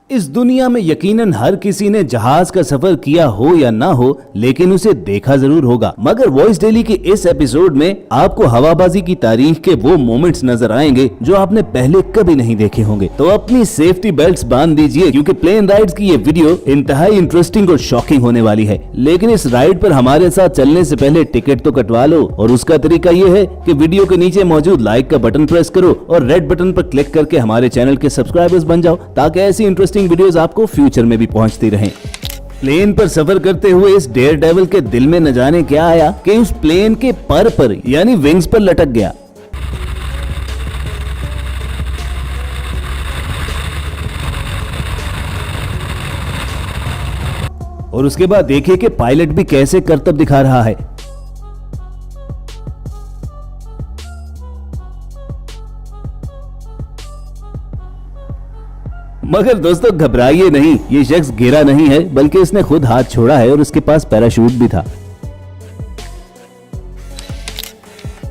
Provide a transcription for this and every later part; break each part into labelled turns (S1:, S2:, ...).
S1: इस दुनिया में यकीनन हर किसी ने जहाज का सफर किया हो या ना हो, लेकिन उसे देखा जरूर होगा। मगर वॉइस डेली के इस एपिसोड में आपको हवाबाजी की तारीख के वो मोमेंट्स नजर आएंगे जो आपने पहले कभी नहीं देखे होंगे। तो अपनी सेफ्टी बेल्ट्स बांध दीजिए, क्योंकि प्लेन राइड्स की ये वीडियो इंतहाई इंटरेस्टिंग और शॉकिंग होने वाली है। लेकिन इस राइड पर हमारे साथ चलने से पहले टिकट तो कटवा लो, और उसका तरीका ये है कि वीडियो के नीचे मौजूद लाइक का बटन प्रेस करो और रेड बटन पर क्लिक करके हमारे चैनल के सब्सक्राइबर्स बन जाओ, ताकि ऐसी इंटरेस्टिंग वीडियोस आपको फ्यूचर में भी पहुंचती रहें। प्लेन पर सफर करते हुए इस डेयर डेविल के दिल में न जाने क्या आया कि उस प्लेन के पर यानी विंग्स पर लटक गया। और उसके बाद देखिए कि पायलट भी कैसे करतब दिखा रहा है। मगर दोस्तों घबराइए नहीं, ये शख्स गिरा नहीं है, बल्कि इसने खुद हाथ छोड़ा है और उसके पास पैराशूट भी था।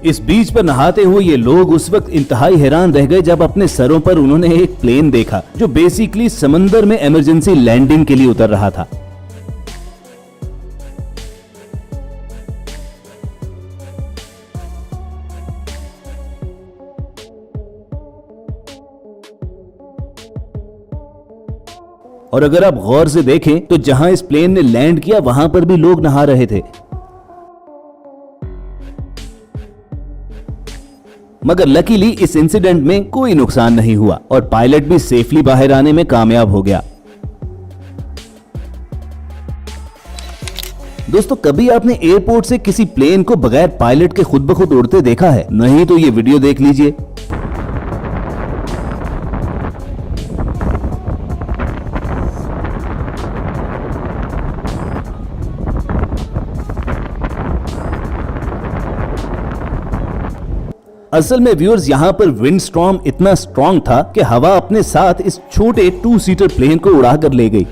S1: इस बीच पर नहाते हुए ये लोग उस वक्त इंतहाई हैरान रह गए जब अपने सरों पर उन्होंने एक प्लेन देखा जो बेसिकली समंदर में इमरजेंसी लैंडिंग के लिए उतर रहा था। और अगर आप गौर से देखें तो जहां इस प्लेन ने लैंड किया वहां पर भी लोग नहा रहे थे। मगर लकीली इस इंसिडेंट में कोई नुकसान नहीं हुआ और पायलट भी सेफली बाहर आने में कामयाब हो गया। दोस्तों कभी आपने एयरपोर्ट से किसी प्लेन को बगैर पायलट के खुद ब खुद उड़ते देखा है? नहीं तो ये वीडियो देख लीजिए। असल में व्यूअर्स यहाँ पर विंड स्टॉर्म इतना स्ट्रॉन्ग था कि हवा अपने साथ इस छोटे 2 सीटर प्लेन को उड़ा कर ले गई।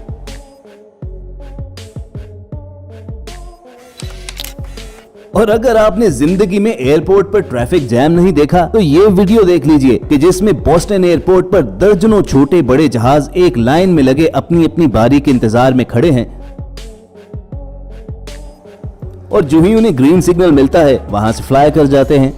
S1: और अगर आपने जिंदगी में एयरपोर्ट पर ट्रैफिक जैम नहीं देखा तो ये वीडियो देख लीजिए कि जिसमें बोस्टन एयरपोर्ट पर दर्जनों छोटे बड़े जहाज एक लाइन में लगे अपनी अपनी बारी के इंतजार में खड़े हैं, और जो ही उन्हें ग्रीन सिग्नल मिलता है वहां से फ्लाई कर जाते हैं।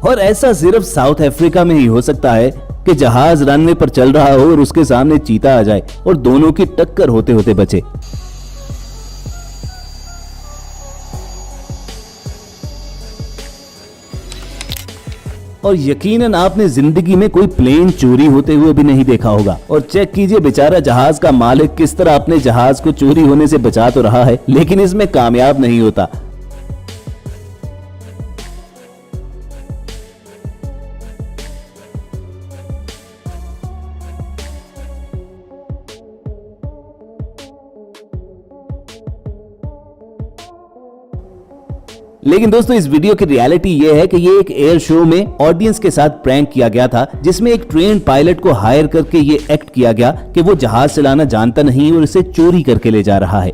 S1: और ऐसा सिर्फ साउथ अफ्रीका में ही हो सकता है कि जहाज रनवे पर चल रहा हो और उसके सामने चीता आ जाए और दोनों की टक्कर होते होते बचे। और यकीनन आपने जिंदगी में कोई प्लेन चोरी होते हुए भी नहीं देखा होगा। और चेक कीजिए बेचारा जहाज का मालिक किस तरह अपने जहाज को चोरी होने से बचा तो रहा है, लेकिन इसमें कामयाब नहीं होता। लेकिन दोस्तों इस वीडियो की रियलिटी ये है कि ये एक एयर शो में ऑडियंस के साथ प्रैंक किया गया था, जिसमें एक ट्रेन पायलट को हायर करके ये एक्ट किया गया कि वो जहाज चलाना जानता नहीं और इसे चोरी करके ले जा रहा है।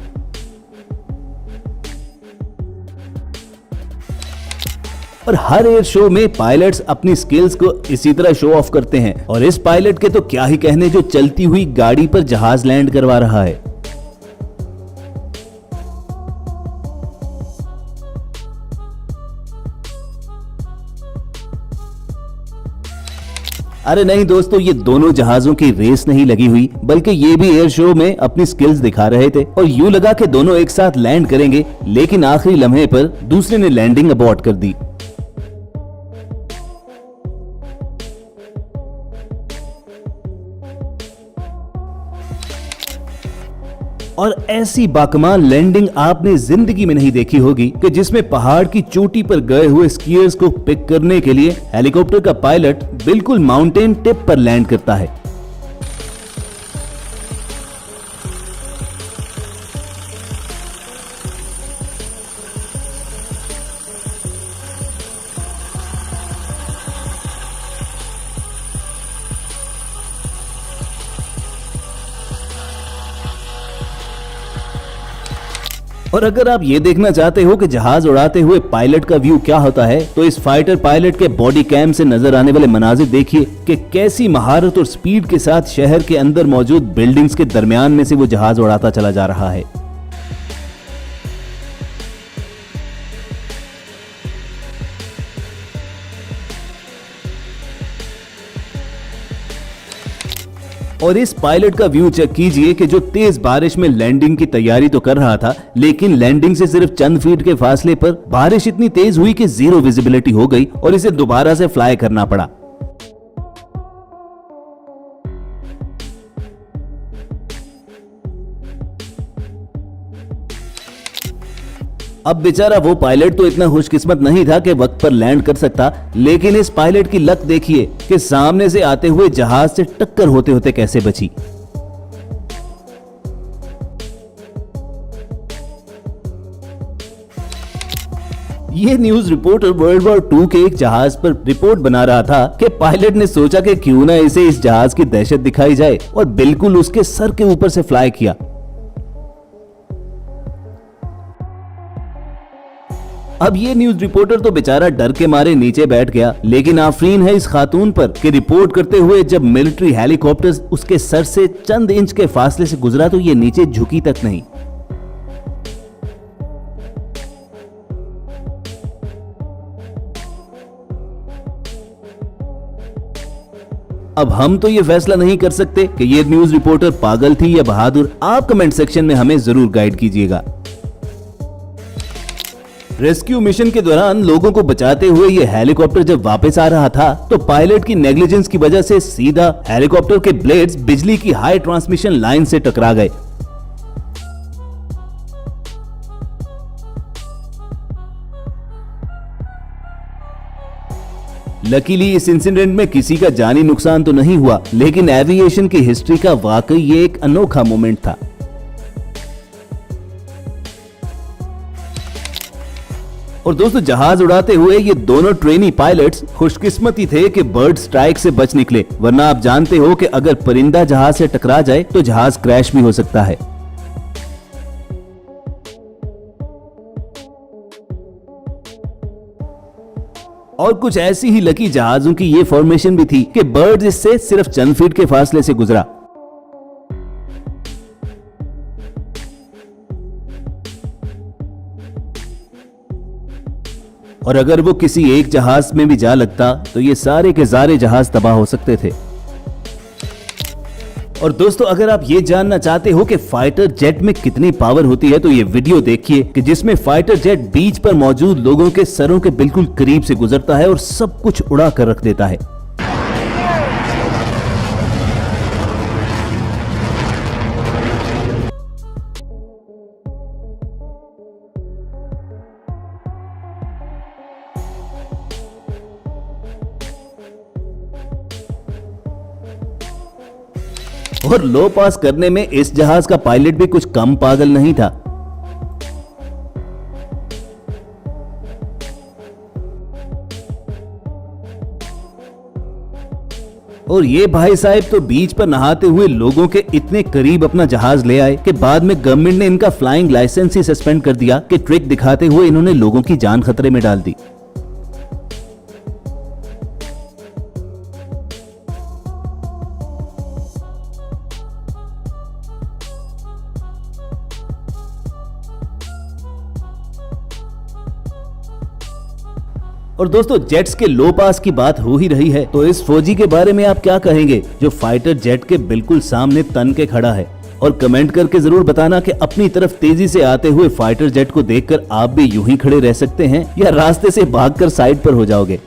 S1: और हर एयर शो में पायलट्स अपनी स्किल्स को इसी तरह शो ऑफ करते हैं, और इस पायलट के तो क्या ही कहने जो चलती हुई गाड़ी पर जहाज लैंड करवा रहा है। अरे नहीं दोस्तों, ये दोनों जहाजों की रेस नहीं लगी हुई, बल्कि ये भी एयर शो में अपनी स्किल्स दिखा रहे थे और यूं लगा कि दोनों एक साथ लैंड करेंगे, लेकिन आखिरी लम्हे पर दूसरे ने लैंडिंग अबॉर्ट कर दी। और ऐसी बाकमाल लैंडिंग आपने जिंदगी में नहीं देखी होगी कि जिसमें पहाड़ की चोटी पर गए हुए स्कीयर्स को पिक करने के लिए हेलीकॉप्टर का पायलट बिल्कुल माउंटेन टिप पर लैंड करता है। और अगर आप ये देखना चाहते हो कि जहाज उड़ाते हुए पायलट का व्यू क्या होता है, तो इस फाइटर पायलट के बॉडी कैम से नजर आने वाले मनाजिर देखिए कि कैसी महारत और स्पीड के साथ शहर के अंदर मौजूद बिल्डिंग्स के दरमियान में से वो जहाज उड़ाता चला जा रहा है। और इस पायलट का व्यू चेक कीजिए कि जो तेज बारिश में लैंडिंग की तैयारी तो कर रहा था, लेकिन लैंडिंग से सिर्फ चंद फीट के फासले पर बारिश इतनी तेज हुई कि जीरो विजिबिलिटी हो गई और इसे दोबारा से फ्लाई करना पड़ा। अब बेचारा वो पायलट तो इतना खुशकिस्मत नहीं था कि वक्त पर लैंड कर सकता, लेकिन इस पायलट की लक देखिए कि सामने से आते हुए जहाज से टक्कर होते होते कैसे बची। ये न्यूज रिपोर्टर वर्ल्ड वॉर 2 के एक जहाज पर रिपोर्ट बना रहा था कि पायलट ने सोचा कि क्यों ना इसे इस जहाज की दहशत दिखाई जाए और बिल्कुल उसके सर के ऊपर से फ्लाई किया। अब ये न्यूज रिपोर्टर तो बेचारा डर के मारे नीचे बैठ गया, लेकिन आफरीन है इस खातून पर कि रिपोर्ट करते हुए जब मिलिट्री हेलीकॉप्टर उसके सर से चंद इंच के फासले से गुजरा तो ये नीचे झुकी तक नहीं। अब हम तो ये फैसला नहीं कर सकते कि ये न्यूज रिपोर्टर पागल थी या बहादुर। आप कमेंट सेक्शन में हमें जरूर गाइड कीजिएगा। रेस्क्यू मिशन के दौरान लोगों को बचाते हुए ये हेलीकॉप्टर जब वापस आ रहा था तो पायलट की नेग्लिजेंस की वजह से सीधा हेलीकॉप्टर के ब्लेड्स बिजली की हाई ट्रांसमिशन लाइन से टकरा गए। लकीली इस इंसिडेंट में किसी का जानी नुकसान तो नहीं हुआ, लेकिन एविएशन की हिस्ट्री का वाकई ये एक अनोखा मोमेंट था। और दोस्तों, जहाज उड़ाते हुए ये दोनों ट्रेनी पायलट्स खुशकिस्मती थे कि बर्ड स्ट्राइक से बच निकले, वरना आप जानते हो कि अगर परिंदा जहाज से टकरा जाए तो जहाज क्रैश भी हो सकता है। और कुछ ऐसी ही लकी जहाजों की ये फॉर्मेशन भी थी कि बर्ड इससे सिर्फ चंद फीट के फासले से गुजरा। और अगर वो किसी एक जहाज में भी जा लगता तो ये सारे के सारे जहाज तबाह हो सकते थे। और दोस्तों, अगर आप ये जानना चाहते हो कि फाइटर जेट में कितनी पावर होती है तो ये वीडियो देखिए कि जिसमें फाइटर जेट बीच पर मौजूद लोगों के सरों के बिल्कुल करीब से गुजरता है और सब कुछ उड़ा कर रख देता है। और लो पास करने में इस जहाज का पायलट भी कुछ कम पागल नहीं था। और ये भाई साहब तो बीच पर नहाते हुए लोगों के इतने करीब अपना जहाज ले आए कि बाद में गवर्नमेंट ने इनका फ्लाइंग लाइसेंस ही सस्पेंड कर दिया कि ट्रिक दिखाते हुए इन्होंने लोगों की जान खतरे में डाल दी। और दोस्तों, जेट्स के लो पास की बात हो ही रही है तो इस फौजी के बारे में आप क्या कहेंगे जो फाइटर जेट के बिल्कुल सामने तन के खड़ा है? और कमेंट करके जरूर बताना कि अपनी तरफ तेजी से आते हुए फाइटर जेट को देखकर आप भी यूं ही खड़े रह सकते हैं या रास्ते से भागकर साइड पर हो जाओगे।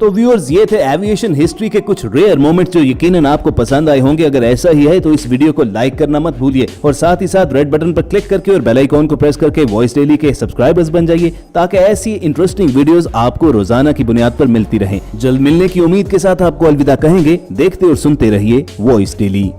S1: तो व्यूअर्स, ये थे एविएशन हिस्ट्री के कुछ रेयर मोमेंट्स जो यकीनन आपको पसंद आए होंगे। अगर ऐसा ही है तो इस वीडियो को लाइक करना मत भूलिए और साथ ही साथ रेड बटन पर क्लिक करके और बेल आइकॉन को प्रेस करके वॉइस डेली के सब्सक्राइबर्स बन जाइए ताकि ऐसी इंटरेस्टिंग वीडियोस आपको रोजाना की बुनियाद पर मिलती रहें। जल्द मिलने की उम्मीद के साथ आपको अलविदा कहेंगे। देखते और सुनते रहिए वॉइस डेली।